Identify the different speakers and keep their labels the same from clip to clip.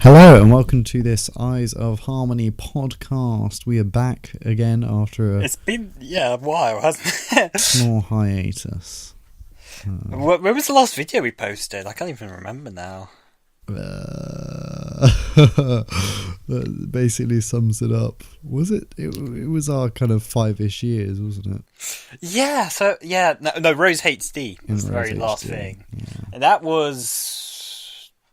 Speaker 1: Hello and welcome to this Eyes of Harmony podcast. We are back again after a
Speaker 2: It's been, a while, hasn't it?
Speaker 1: small hiatus.
Speaker 2: When was the last video we posted? I can't even remember now.
Speaker 1: That basically sums it up. Was it? It was our kind of 5-ish years, wasn't it?
Speaker 2: Yeah, no, Rose Hates D was the very last thing.
Speaker 1: Yeah.
Speaker 2: And that was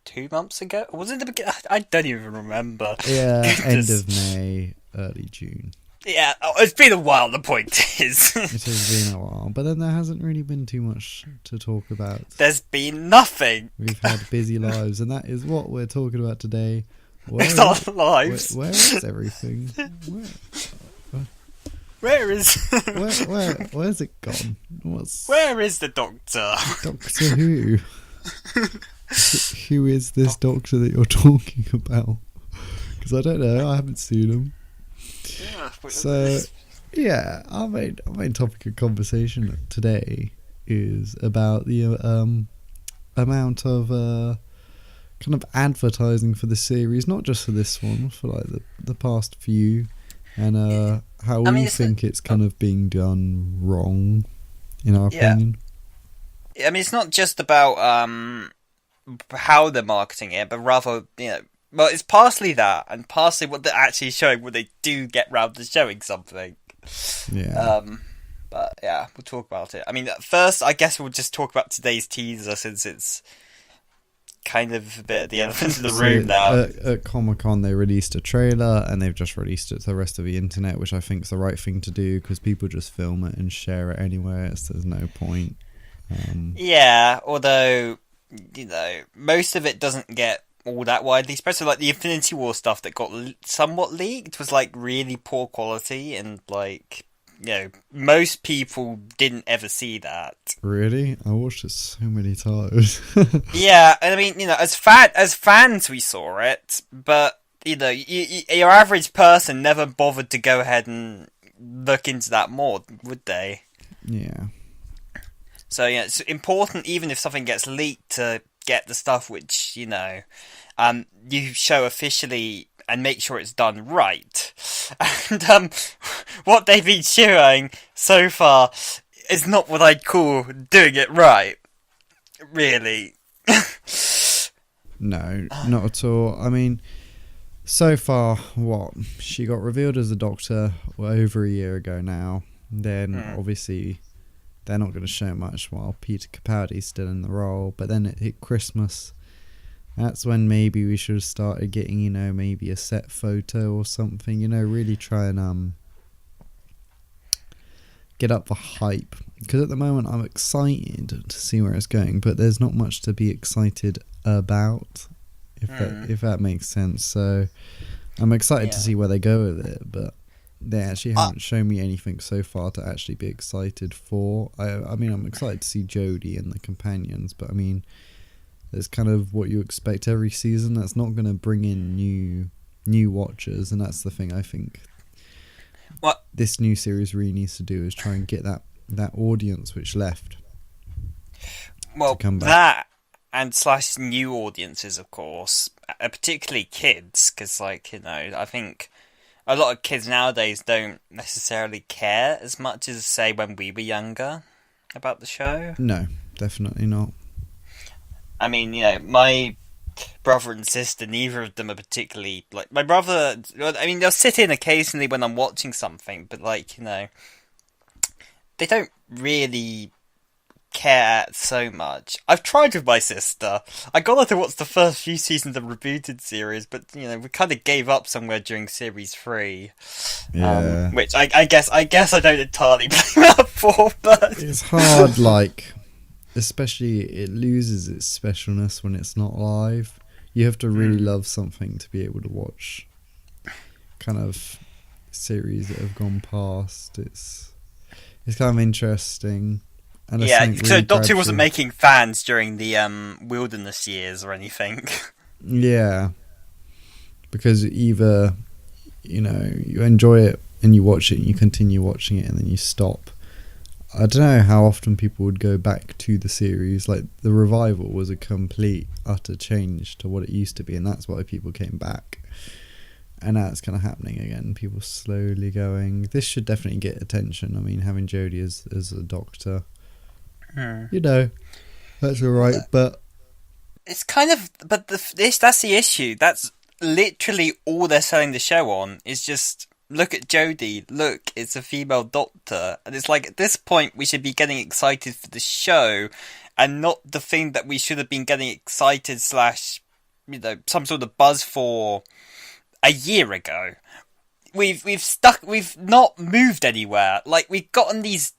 Speaker 2: 2 months ago? Or was it the beginning? I don't even remember.
Speaker 1: Yeah, end
Speaker 2: Goodness.
Speaker 1: of May, early June.
Speaker 2: Yeah, it's been a while, the point is.
Speaker 1: It has been a while, but then there hasn't really been too much to talk about.
Speaker 2: There's been nothing.
Speaker 1: We've had busy lives, and that is what we're talking about today.
Speaker 2: It's our lives.
Speaker 1: Where is everything?
Speaker 2: Where's
Speaker 1: it gone?
Speaker 2: Where is the doctor?
Speaker 1: Doctor Who? Who is this doctor that you're talking about? Because I don't know. I haven't seen him.
Speaker 2: Yeah,
Speaker 1: So, yeah, our main topic of conversation today is about the amount of kind of advertising for the series, not just for this one, for like the past few, and how we think it's kind of being done wrong, in our opinion.
Speaker 2: I mean, it's not just about how they're marketing it, but rather, well, it's partially that, and partially what they're actually showing when they do get round to showing something.
Speaker 1: Yeah.
Speaker 2: But yeah, we'll talk about it. I mean, first, I guess we'll just talk about today's teaser, since it's kind of a bit of the elephant in the room now.
Speaker 1: At Comic-Con, they released a trailer, and they've just released it to the rest of the internet, which I think is the right thing to do, because people just film it and share it anywhere, so there's no point.
Speaker 2: Yeah, although, most of it doesn't get all that widely spread. So, like, the Infinity War stuff that got somewhat leaked was, like, really poor quality, and, like, most people didn't ever see that.
Speaker 1: Really? I watched it so many times.
Speaker 2: Yeah, and I mean, as fans we saw it, but, your average person never bothered to go ahead and look into that more, would they?
Speaker 1: Yeah.
Speaker 2: So, it's important, even if something gets leaked, to get the stuff which, you show officially and make sure it's done right. And what they've been showing so far is not what I'd call doing it right. Really.
Speaker 1: No, not at all. I mean, so far, she got revealed as a Doctor over a year ago now. Then, obviously, they're not going to show much while Peter Capaldi's still in the role. But then it hit Christmas. That's when maybe we should have started getting, maybe a set photo or something. Really try and get up the hype. Because at the moment I'm excited to see where it's going, but there's not much to be excited about, if that makes sense. So I'm excited to see where they go with it, but they actually haven't shown me anything so far to actually be excited for. I mean, I'm excited to see Jodie and the companions, but I mean, it's kind of what you expect every season. That's not going to bring in new watchers, and that's the thing I think
Speaker 2: What
Speaker 1: this new series really needs to do, is try and get that audience which left.
Speaker 2: Well,
Speaker 1: to come back.
Speaker 2: that and / new audiences, of course, particularly kids, because I think a lot of kids nowadays don't necessarily care as much as, say, when we were younger about the show.
Speaker 1: No, definitely not.
Speaker 2: I mean, my brother and sister, neither of them are particularly, like, my brother, I mean, they'll sit in occasionally when I'm watching something, but, like, they don't really care so much. I've tried with my sister. I got her to watch the first few seasons of the rebooted series, but, we kind of gave up somewhere during series 3.
Speaker 1: Yeah.
Speaker 2: Which I guess I don't entirely blame her for, but...
Speaker 1: It's hard, like... Especially, it loses its specialness when it's not live. You have to really love something to be able to watch kind of series that have gone past. It's kind of interesting. And
Speaker 2: so Doctor Who wasn't making fans during the wilderness years or anything.
Speaker 1: Yeah. Because either, you enjoy it and you watch it and you continue watching it and then you stop. I don't know how often people would go back to the series. Like, the revival was a complete, utter change to what it used to be, and that's why people came back. And now it's kind of happening again. People slowly going. This should definitely get attention. I mean, having Jodie as a doctor, you know, that's alright. But
Speaker 2: it's kind of, but that's the issue. That's literally all they're selling the show on. Is just look at Jodie. Look, it's a female doctor, and it's like at this point we should be getting excited for the show, and not the thing that we should have been getting excited / some sort of buzz for a year ago. We've not moved anywhere. Like, we've gotten these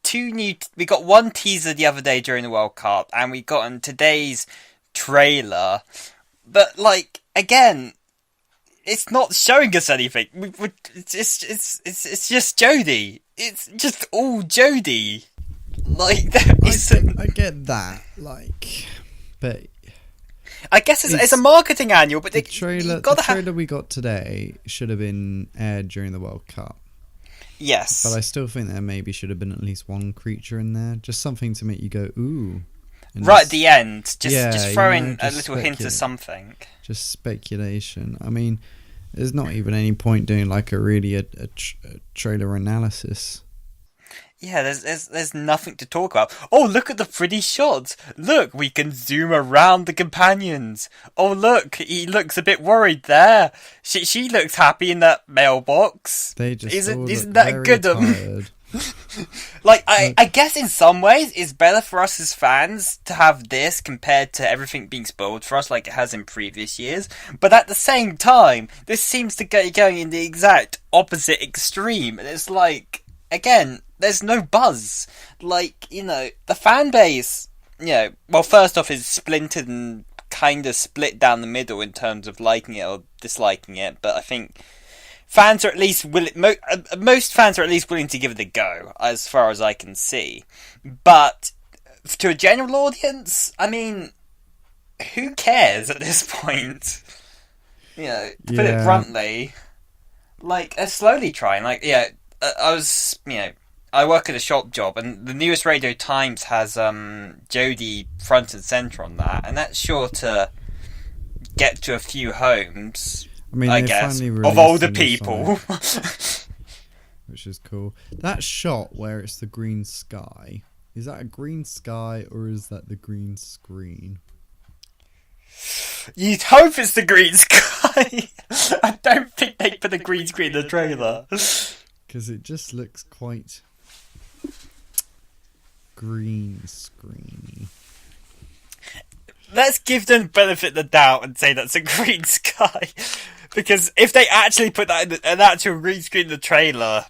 Speaker 2: we got one teaser the other day during the World Cup, and we've gotten today's trailer. But, like, again, it's not showing us anything. It's just Jodie. It's just all Jodie. Like, there isn't...
Speaker 1: I get that, like, but...
Speaker 2: I guess it's a marketing annual, but
Speaker 1: the trailer we got today should have been aired during the World Cup.
Speaker 2: Yes.
Speaker 1: But I still think there maybe should have been at least one creature in there. Just something to make you go, ooh.
Speaker 2: Right at the end. Just throw in a little hint of something.
Speaker 1: Just speculation. I mean, there's not even any point doing like a trailer analysis.
Speaker 2: Yeah, there's nothing to talk about. Oh, look at the pretty shots. Look, we can zoom around the companions. Oh, look, he looks a bit worried there. She looks happy in that mailbox.
Speaker 1: They just
Speaker 2: isn't that good?
Speaker 1: Like,
Speaker 2: I guess in some ways it's better for us as fans to have this compared to everything being spoiled for us like it has in previous years. But at the same time, this seems to get going in the exact opposite extreme. And it's like, again, there's no buzz. Like, the fan base, well, first off, is splintered and kind of split down the middle in terms of liking it or disliking it. But I think fans are at least most fans are at least willing to give it a go, as far as I can see. But to a general audience, I mean, who cares at this point? To put it bluntly, like, they're slowly trying. Like, I work at a shop job, and the newest Radio Times has Jodie front and centre on that, and that's sure to get to a few homes, I guess, of older people.
Speaker 1: Which is cool. That shot where it's the green sky, is that a green sky or is that the green screen?
Speaker 2: You'd hope it's the green sky. I don't think they put a green screen in the trailer.
Speaker 1: Because it just looks quite green screeny.
Speaker 2: Let's give them benefit of the doubt and say that's a green sky. Because if they actually put that in an actual green screen in the trailer,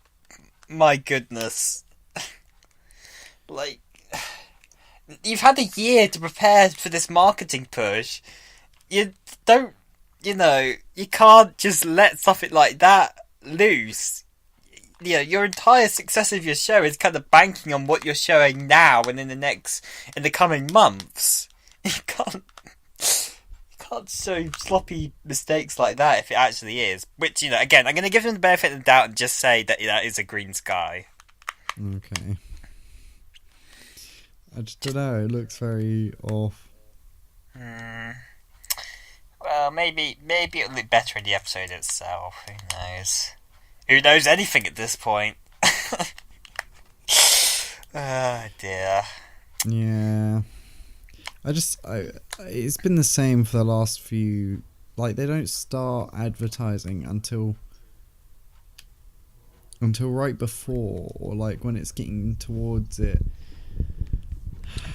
Speaker 2: my goodness. Like, you've had a year to prepare for this marketing push. You don't, you can't just let something like that loose. Your entire success of your show is kind of banking on what you're showing now and in the coming months. You can't show sloppy mistakes like that if it actually is. Which, again, I'm going to give them the benefit of the doubt and just say that that is a green sky.
Speaker 1: Okay. I just don't know. It looks very off.
Speaker 2: Well, maybe it'll look better in the episode itself. Who knows? Who knows anything at this point? Oh dear.
Speaker 1: Yeah. It's been the same for the last few. Like, they don't start advertising until right before, or like when it's getting towards it.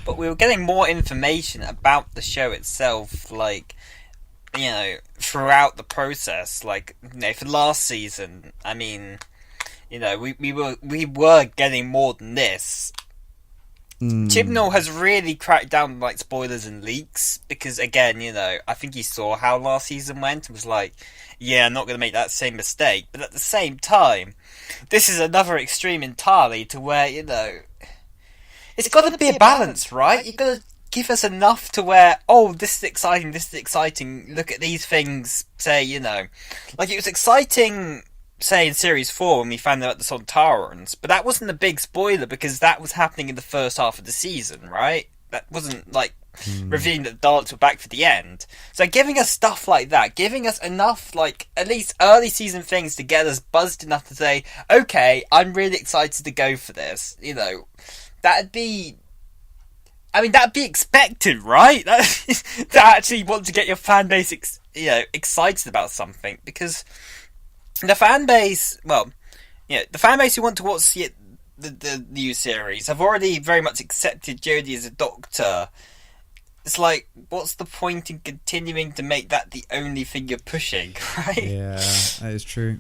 Speaker 2: But we were getting more information about the show itself, like, throughout the process. Like, for last season, I mean, we were getting more than this. Chibnall has really cracked down on, like, spoilers and leaks, because again, I think he saw how last season went and was like, yeah, I'm not going to make that same mistake. But at the same time, this is another extreme entirely to where, it's got to be a balance, right? You've got to give us enough to where, oh, this is exciting, look at these things, say, like, it was exciting say in Series 4 when we found out the Sontarans, but that wasn't a big spoiler because that was happening in the first half of the season, right? That wasn't, like, revealing that the Daleks were back for the end. So giving us stuff like that, giving us enough, like, at least early season things to get us buzzed enough to say, okay, I'm really excited to go for this, you know, that'd be... I mean, that'd be expected, right? To actually want to get your fan base, excited about something, because the fan base, well, the fan base who want to watch the new series have already very much accepted Jodie as a Doctor. It's like, what's the point in continuing to make that the only thing you're pushing, right?
Speaker 1: Yeah, that is true.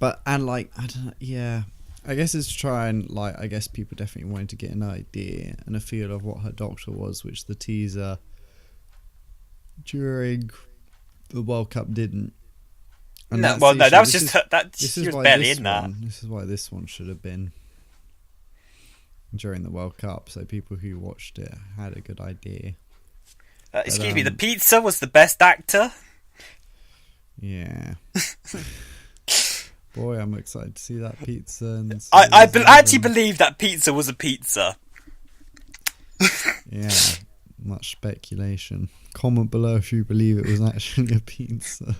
Speaker 1: But, and like, I don't know, yeah. I guess it's to try and, like, I guess people definitely wanted to get an idea and a feel of what her Doctor was, which the teaser during the World Cup didn't. And
Speaker 2: that was just she was barely in that.
Speaker 1: This is why this one should have been during the World Cup, so people who watched it had a good idea.
Speaker 2: Excuse me, the pizza was the best actor?
Speaker 1: Yeah. Boy, I'm excited to see that pizza. And
Speaker 2: I actually believe that pizza was a pizza.
Speaker 1: Yeah, much speculation. Comment below if you believe it was actually a pizza.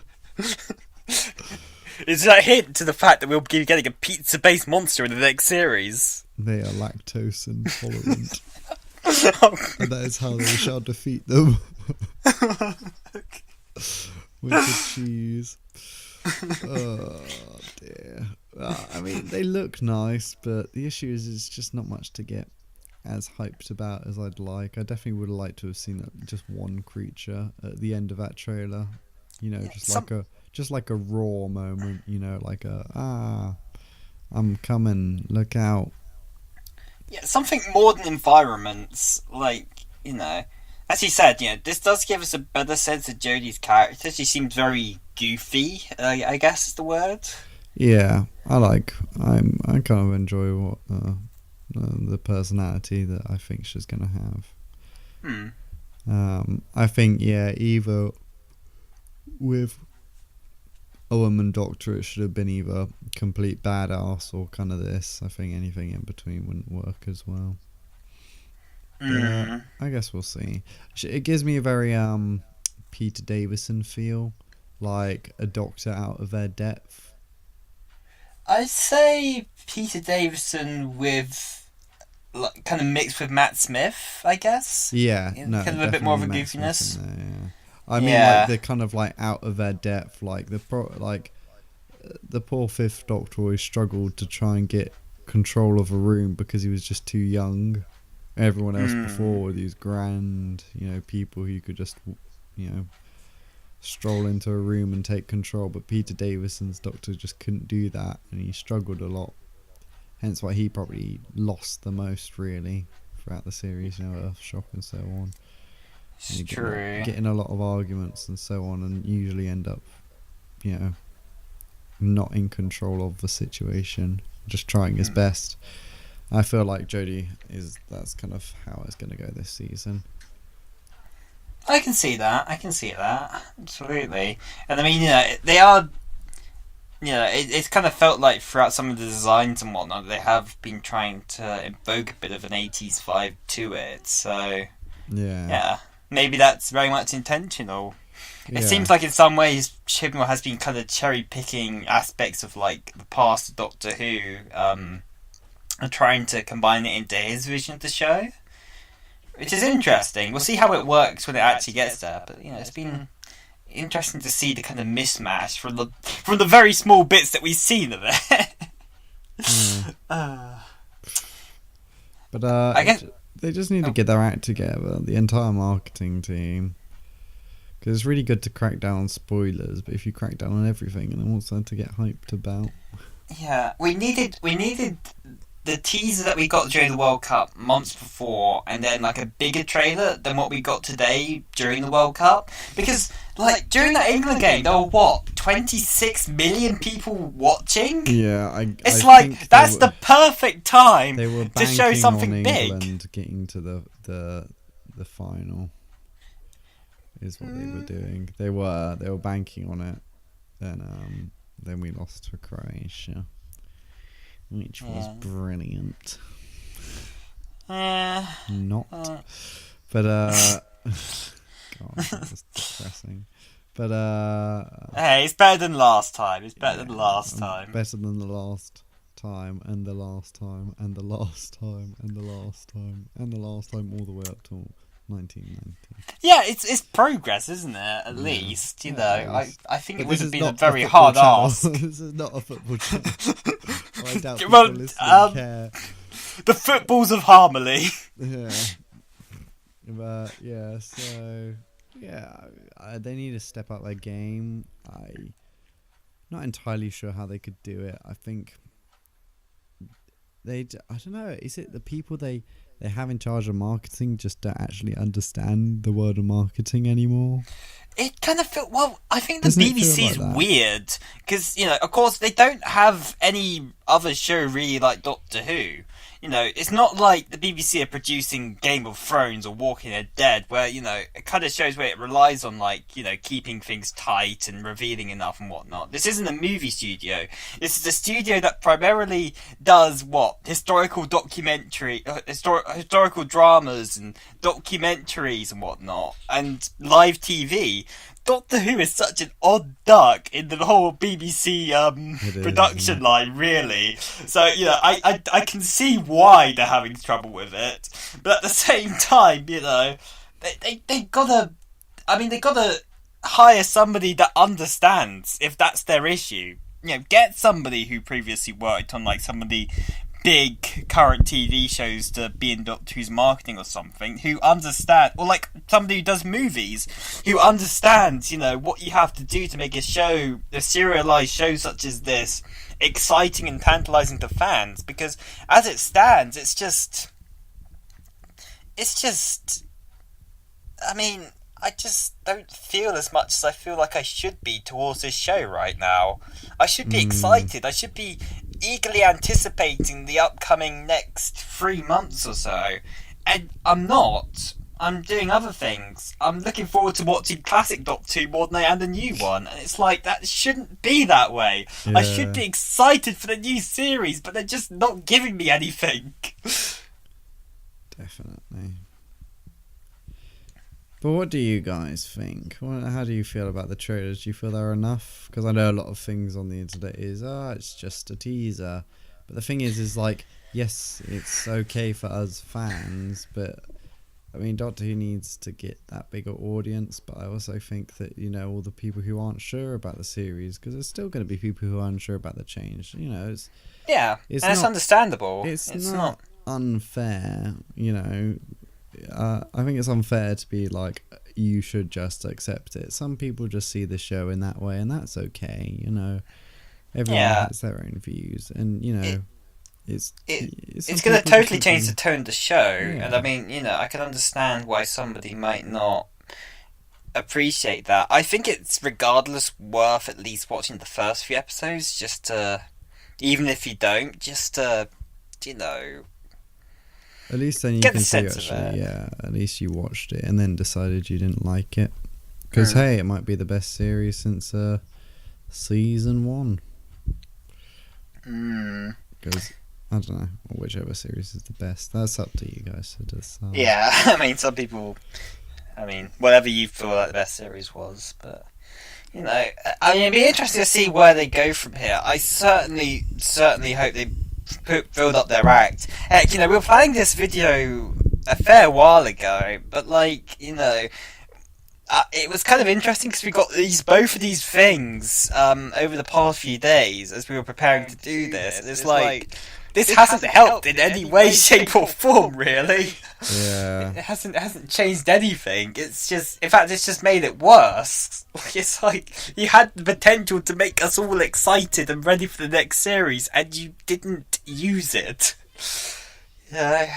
Speaker 2: It's a hint to the fact that we'll be getting a pizza-based monster in the next series.
Speaker 1: They are lactose intolerant. And that is how they shall defeat them. With the cheese. Oh dear. I mean, they look nice, but the issue is it's just not much to get as hyped about as I'd like. I definitely would have liked to have seen just one creature at the end of that trailer. You know, just like a raw moment. You know, like I'm coming. Look out.
Speaker 2: Yeah, something more than environments, like, you know. As you said, this does give us a better sense of Jodie's character. She seems very goofy, I guess is the word.
Speaker 1: Yeah, I kind of enjoy what the personality that I think she's gonna have. I think either with a woman Doctor, it should have been either complete badass or kind of this. I think anything in between wouldn't work as well. But, I guess we'll see. It gives me a very Peter Davison feel, like a Doctor out of their depth.
Speaker 2: I'd say Peter Davison with, like, kind of mixed with Matt Smith, I guess.
Speaker 1: Yeah, no,
Speaker 2: kind of a bit more of a goofiness.
Speaker 1: There, yeah. I mean, like the kind of like out of their depth, like the poor Fifth Doctor always struggled to try and get control of a room because he was just too young. Everyone else before were these grand, people who could just, stroll into a room and take control. But Peter Davison's Doctor just couldn't do that, and he struggled a lot. Hence why he probably lost the most, really, throughout the series. Earthshock and so on.
Speaker 2: It's true.
Speaker 1: Getting a lot of arguments and so on, and usually end up, not in control of the situation, just trying his best. I feel like Jodie that's kind of how it's going to go this season.
Speaker 2: I can see that. Absolutely. And I mean, they are, it's kind of felt like throughout some of the designs and whatnot, they have been trying to invoke a bit of an 80s vibe to it. So, yeah. Maybe that's very much intentional. It seems like in some ways Chibnall has been kind of cherry picking aspects of like the past Doctor Who, and trying to combine it into his vision of the show, which is interesting. We'll see how it works when it actually gets there. But it's been interesting to see the kind of mismatch from the very small bits that we've seen of it.
Speaker 1: But I guess they just need to get their act together, the entire marketing team. Because it's really good to crack down on spoilers, but if you crack down on everything, then what's there to get hyped about?
Speaker 2: Yeah, we needed the teaser that we got during the World Cup months before, and then like a bigger trailer than what we got today during the World Cup. Because like during that England game, there were 26 million people watching.
Speaker 1: Yeah,
Speaker 2: it's like that's the perfect time to show something
Speaker 1: on
Speaker 2: big.
Speaker 1: England getting to the final is what they were doing. They were banking on it. Then then we lost to Croatia, which was
Speaker 2: Yeah.
Speaker 1: brilliant.
Speaker 2: Yeah.
Speaker 1: Not, but God, that was depressing. But
Speaker 2: Hey, it's better than last time. It's better than the last time.
Speaker 1: Better than the last time, and the last time, and the last time, and the last time, and the last time, all the way up till 1990.
Speaker 2: Yeah, it's progress, isn't it? At least, you know.
Speaker 1: at least.
Speaker 2: I think
Speaker 1: But
Speaker 2: it would
Speaker 1: this
Speaker 2: have
Speaker 1: is
Speaker 2: been a
Speaker 1: not
Speaker 2: very
Speaker 1: football
Speaker 2: hard
Speaker 1: channel.
Speaker 2: ask.
Speaker 1: This is not a football channel. I doubt people
Speaker 2: Well,
Speaker 1: listening care.
Speaker 2: The footballs of Harmony.
Speaker 1: Yeah. But yeah, so yeah, they need to step up their game. I'm not entirely sure how they could do it. I think I don't know. Is it the people they have in charge of marketing just don't actually understand the word of marketing anymore?
Speaker 2: It kind of felt, well, I think the
Speaker 1: Doesn't it feel
Speaker 2: BBC is
Speaker 1: like that?
Speaker 2: weird because, you know, of course they don't have any other show really like Doctor Who. You know, it's not like the BBC are producing Game of Thrones or Walking Dead, where, you know, it kind of shows where it relies on, like, you know, keeping things tight and revealing enough and whatnot. This isn't a movie studio. This is a studio that primarily does what? Historical historical dramas and documentaries and whatnot, and live TV. Doctor Who is such an odd duck in the whole BBC production line, really. So, you know, I can see why they're having trouble with it, but at the same time, you know, they gotta hire somebody that understands if that's their issue. You know, get somebody who previously worked on like some of the big current TV shows to be in Doctor Who's marketing or something, who understand, or like somebody who does movies, who understands, you know, what you have to do to make a serialized show such as this, exciting and tantalizing to fans. Because as it stands, it's just, I mean, I just don't feel as much as I feel like I should be towards this show right now. I should be excited. I should be eagerly anticipating the upcoming next 3 months or so. And I'm not. I'm doing other things. I'm looking forward to watching classic Doctor Who more than I am the new one. And it's like, that shouldn't be that way.
Speaker 1: Yeah.
Speaker 2: I should be excited for the new series, but they're just not giving me anything.
Speaker 1: Definitely. But what do you guys think? How do you feel about the trailers? Do you feel they're enough? Because I know a lot of things on the internet is, it's just a teaser. But the thing is like, yes, it's okay for us fans, but I mean, Doctor Who needs to get that bigger audience. But I also think that, you know, all the people who aren't sure about the series, because there's still going to be people who are unsure about the change. You know, it's
Speaker 2: and it's understandable.
Speaker 1: It's not unfair, you know. I think it's unfair to be like, you should just accept it. Some people just see the show in that way, and that's okay, you know. Everyone has their own views, and, you know, it's
Speaker 2: going to totally change the tone of the show. Yeah. And I mean, you know, I can understand why somebody might not appreciate that. I think it's regardless worth at least watching the first few episodes, just to, even if you don't, just to, you know,
Speaker 1: at least then you can see actually, at least you watched it and then decided you didn't like it. Because, hey, it might be the best series since season 1. Because, I don't know, whichever series is the best. That's up to you guys to decide.
Speaker 2: Yeah, I mean, some people, whatever you feel like the best series was, but, you know, I mean, it'd be interesting to see where they go from here. I certainly hope they build up their act. Heck, you know, we were planning this video a fair while ago, but, like, you know, it was kind of interesting because we got both of these things over the past few days as we were preparing to do this. And it's like, this hasn't helped in any way, shape, or form, really.
Speaker 1: Yeah.
Speaker 2: It hasn't changed anything. It's just, in fact, it's just made it worse. It's like, you had the potential to make us all excited and ready for the next series, and you didn't use it. Yeah.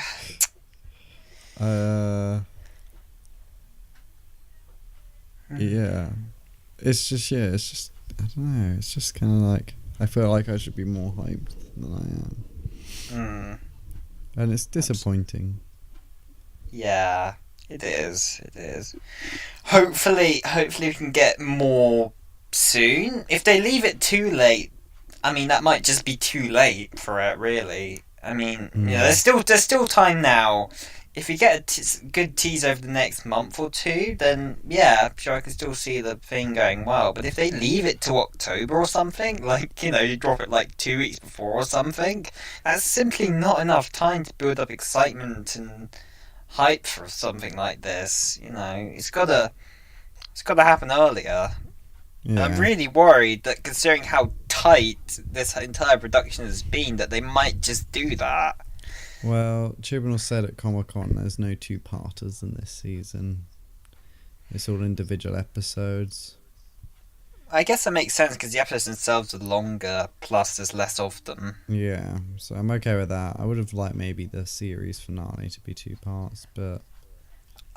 Speaker 1: Yeah. It's just, I don't know, it's just kind of like, I feel like I should be more hyped than I am. And it's disappointing.
Speaker 2: Yeah, it is. Hopefully we can get more soon. If they leave it too late, I mean, that might just be too late for it, really. I mean, there's still time now. If you get a good tease over the next month or two, then yeah, I'm sure I can still see the thing going well. But if they leave it to October or something, like, you drop it like 2 weeks before or something, that's simply not enough time to build up excitement and hype for something like this. It's gotta happen earlier.
Speaker 1: Yeah.
Speaker 2: I'm really worried that, considering how tight this entire production has been, that they might just do that.
Speaker 1: Well, Chibnall said at Comic-Con there's no two-parters in this season. It's all individual episodes.
Speaker 2: I guess that makes sense because the episodes themselves are longer, plus there's less of them.
Speaker 1: Yeah, so I'm okay with that. I would have liked maybe the series finale to be 2 parts, but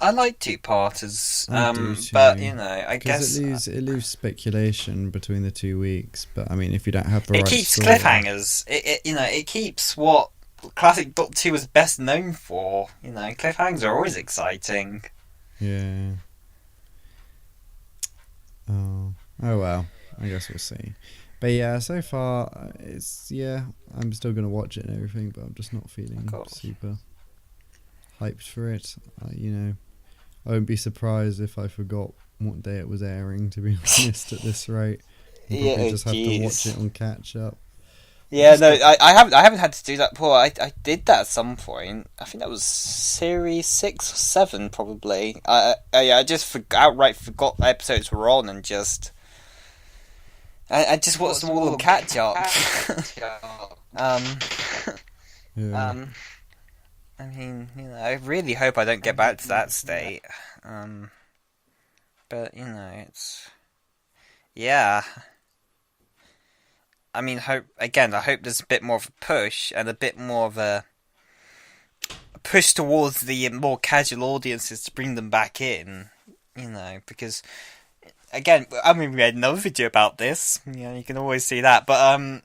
Speaker 2: I like two-parters,
Speaker 1: I do too,
Speaker 2: but I guess
Speaker 1: it leaves speculation between the 2 weeks. But I mean, if you don't have the right
Speaker 2: it keeps
Speaker 1: story,
Speaker 2: cliffhangers. It keeps what classic Doctor Who was best known for. Cliffhangers are always exciting.
Speaker 1: Yeah. Oh well. I guess we'll see. But yeah, so far I'm still gonna watch it and everything, but I'm just not feeling super hyped for it. I wouldn't be surprised if I forgot what day it was airing, to be honest, at this rate. I'll probably just have to watch it on catch up.
Speaker 2: Yeah, no, I haven't had to do that before. I did that at some point. I think that was series 6 or 7, probably. I just outright forgot episodes were on and just... I just watched them all on catch up.
Speaker 1: Yeah.
Speaker 2: I mean, I really hope I don't get back to that state. But, it's... Yeah. I mean, I hope there's a bit more of a push and a bit more of a push towards the more casual audiences to bring them back in, because, again, I mean, we had another video about this, you can always see that, but,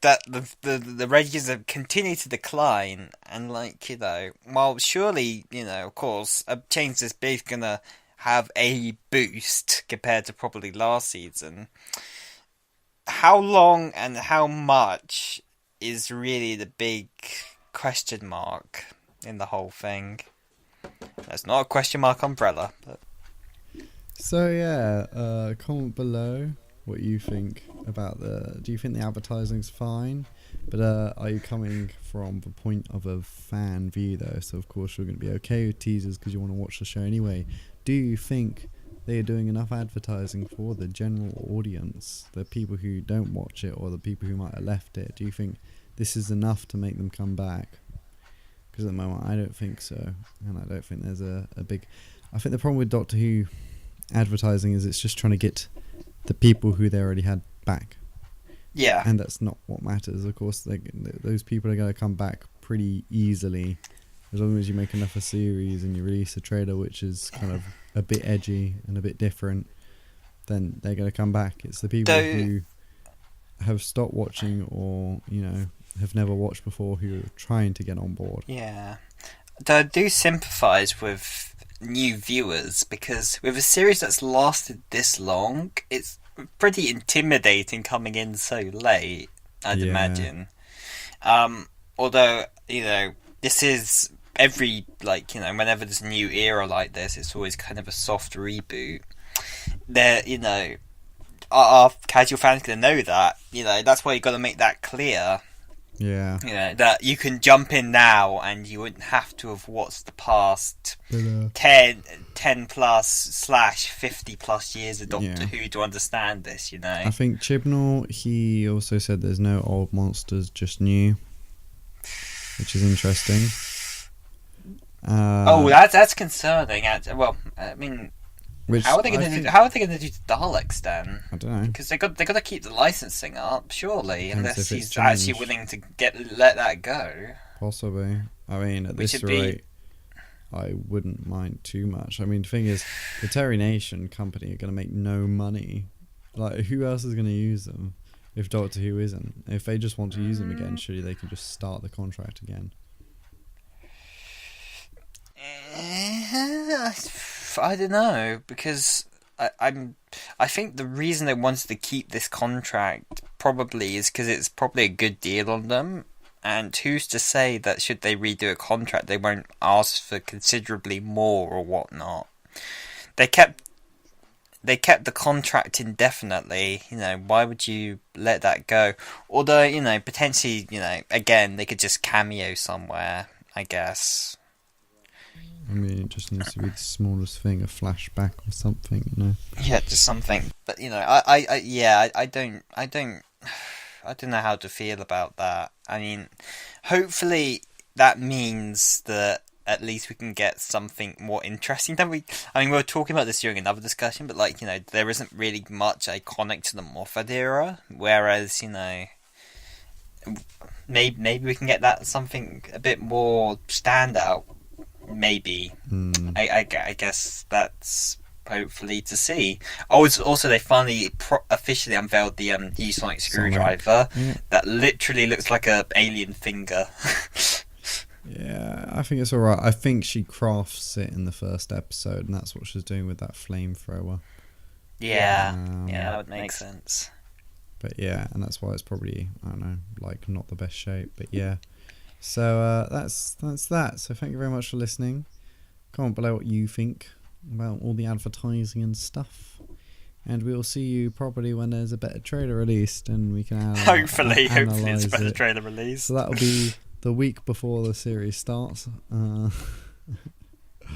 Speaker 2: that the ratings have continued to decline, and, while surely, of course, a change this big is gonna have a boost compared to probably last season, how long and how much is really the big question mark in the whole thing. That's not a question mark umbrella. But...
Speaker 1: So yeah, comment below what you think about do you think the advertising's fine? But are you coming from the point of a fan view though? So of course you're going to be okay with teasers because you want to watch the show anyway. Do you think they are doing enough advertising for the general audience, the people who don't watch it or the people who might have left it? Do you think this is enough to make them come back? Because at the moment I don't think so, and I don't think there's a big... I think the problem with Doctor Who advertising is it's just trying to get the people who they already had back.
Speaker 2: Yeah.
Speaker 1: And that's not what matters. Of course, those people are going to come back pretty easily as long as you make enough a series and you release a trailer which is kind of a bit edgy and a bit different, then they're going to come back. It's the people who have stopped watching or, have never watched before who are trying to get on board.
Speaker 2: Yeah. I do sympathise with new viewers, because with a series that's lasted this long, it's pretty intimidating coming in so late, I'd imagine. Although, this is... whenever there's a new era like this, it's always kind of a soft reboot. Our casual fans gonna know that. That's why you got to make that clear.
Speaker 1: Yeah.
Speaker 2: That you can jump in now and you wouldn't have to have watched the past 10 plus / 50 plus years of Doctor Who to understand this.
Speaker 1: I think Chibnall, he also said there's no old monsters, just new, which is interesting.
Speaker 2: That's concerning. Well, I mean, how are they going to do the Daleks then?
Speaker 1: I don't know,
Speaker 2: because they got to keep the licensing up, surely, unless he's actually willing to let that go.
Speaker 1: Possibly. I mean, at this rate, I wouldn't mind too much. I mean, the thing is, the Terry Nation company are going to make no money. Who else is going to use them if Doctor Who isn't? If they just want to use them again, surely they can just start the contract again.
Speaker 2: I don't know, because I think the reason they wanted to keep this contract probably is because it's probably a good deal on them. And who's to say that should they redo a contract, they won't ask for considerably more or whatnot? They kept the contract indefinitely. Why would you let that go? Although, potentially, again, they could just cameo somewhere, I guess.
Speaker 1: I mean, it just needs to be the smallest thing, a flashback or something,
Speaker 2: Yeah, just something. But I don't know how to feel about that. I mean, hopefully that means that at least we can get something more interesting than we were talking about this during another discussion, but there isn't really much iconic to the Moffat era, whereas, maybe we can get that something a bit more standout. Maybe. I guess that's hopefully to see. Also, they finally officially unveiled the E-Sonic screwdriver that literally looks like a alien finger.
Speaker 1: Yeah, I think it's alright. I think she crafts it in the first episode, and that's what she's doing with that flamethrower.
Speaker 2: Yeah, that would make sense.
Speaker 1: But yeah, and that's why it's probably, I don't know, not the best shape, but yeah. So that's that. So thank you very much for listening. Comment below what you think about all the advertising and stuff. And we'll see you probably when there's a better trailer released, and we can
Speaker 2: hopefully it's a better trailer released.
Speaker 1: So that'll be the week before the series starts.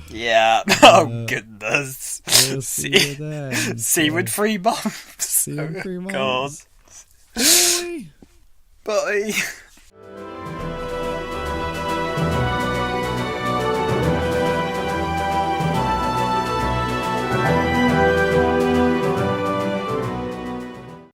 Speaker 2: Yeah. Oh goodness.
Speaker 1: We'll see you then.
Speaker 2: See you in 3 months.
Speaker 1: See you in 3 months.
Speaker 2: God.
Speaker 1: Bye.
Speaker 2: Bye.